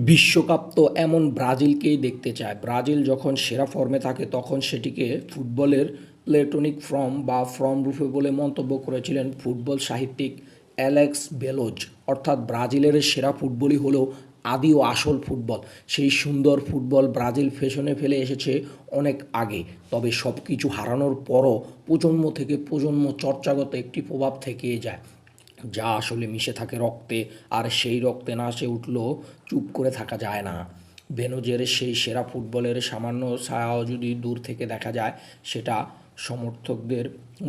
বিশ্বকাপ তো এমন ব্রাজিলকেই দেখতে চায়। ব্রাজিল যখন সেরা ফর্মে থাকে তখন সেটিকে ফুটবলের প্লেটোনিক ফর্ম বা ফর্ম রূপে বলে মন্তব্য করেছিলেন ফুটবল সাহিত্যিক অ্যালেক্স বেলোজ। অর্থাৎ ব্রাজিলের সেরা ফুটবলই হলো আদি ও আসল ফুটবল। সেই সুন্দর ফুটবল ব্রাজিল ফ্যাশনে ফেলে এসেছে অনেক আগে। তবে সব কিছু হারানোর পরও প্রজন্ম থেকে প্রজন্ম চর্চাগত একটি প্রভাব থেকেই যায়, যা আসলে মিশে থাকে রক্তে। আর সেই রক্তে না সে উঠলেও চুপ করে থাকা যায় না। বেনজের সেই সেরা ফুটবলের সামান্য ছায়াও যদি দূর থেকে দেখা যায়, সেটা সমর্থকদের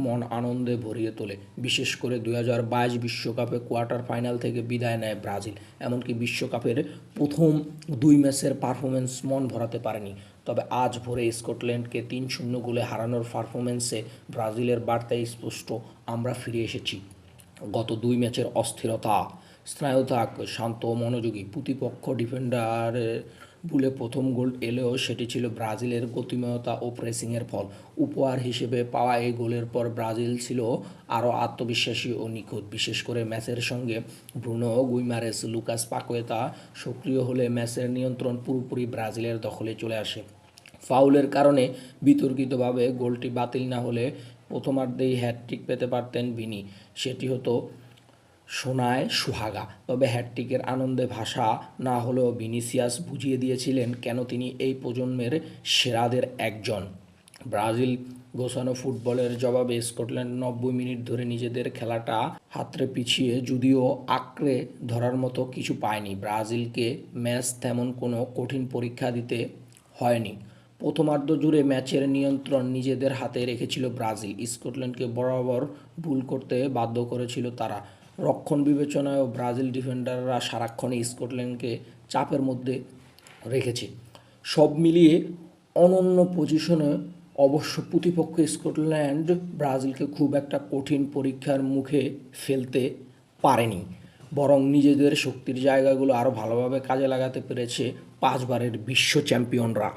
মন আনন্দে ভরিয়ে তোলে। বিশেষ করে 2022 বিশ্বকাপে কোয়ার্টার ফাইনাল থেকে বিদায় নেয় ব্রাজিল। এমনকি বিশ্বকাপের প্রথম 2 ম্যাচের পারফরমেন্স মন ভরাতে পারেনি। তবে আজ ভোরে স্কটল্যান্ডকে 3-0 গোলে হারানোর পারফরমেন্সে ব্রাজিলের বার্তাই স্পষ্ট, আমরা ফিরে এসেছি। গত 2 ম্যাচের অস্থিরতা, স্নায়ুতা, শান্ত ও মনোযোগী প্রতিপক্ষ ডিফেন্ডারের ভুলে প্রথম গোল এলেও সেটি ছিল ব্রাজিলের গতিময়তা ও প্রেসিংয়ের ফল। উপহার হিসেবে পাওয়া এই গোলের পর ব্রাজিল ছিল আরও আত্মবিশ্বাসী ও নিখুঁত। বিশেষ করে ম্যাচের সঙ্গে ব্রুনো গুইমারেস, লুকাস পাকুয়েতা সক্রিয় হলে ম্যাচের নিয়ন্ত্রণ পুরোপুরি ব্রাজিলের দখলে চলে আসে। ফাউলের কারণে বিতর্কিতভাবে গোলটি বাতিল না হলে প্রথমার্ধেই হ্যাটট্রিক পেতে পারতেন ভিনি। সেটি হতো সোনায় সুহাগা। তবে হ্যাটট্রিকের আনন্দে ভাষা না হলেও ভিনিসিয়াস বুঝিয়ে দিয়েছিলেন কেন তিনি এই প্রজন্মের সেরাদের একজন। ব্রাজিল গোছানো ফুটবলের জবাবে স্কটল্যান্ড 90 মিনিট ধরে নিজেদের খেলাটা হাতড়ে পিছিয়ে যদিও আঁকড়ে ধরার মতো কিছু পায়নি। ব্রাজিলকে ম্যাচ তেমন কোনো কঠিন পরীক্ষা দিতে হয়নি। প্রথমার্ধ জুড়ে ম্যাচের নিয়ন্ত্রণ নিজেদের হাতে রেখেছিল ব্রাজিল। স্কটল্যান্ডকে বরাবর ভুল করতে বাধ্য করেছিল তারা। রক্ষণ বিবেচনায়ও ব্রাজিল ডিফেন্ডাররা সারাক্ষণই স্কটল্যান্ডকে চাপের মধ্যে রেখেছে। সব মিলিয়ে অনন্য পজিশনে। অবশ্য প্রতিপক্ষ স্কটল্যান্ড ব্রাজিলকে খুব একটা কঠিন পরীক্ষার মুখে ফেলতে পারেনি, বরং নিজেদের শক্তির জায়গাগুলো আরও ভালোভাবে কাজে লাগাতে পেরেছে 5বারের বিশ্ব চ্যাম্পিয়নরা।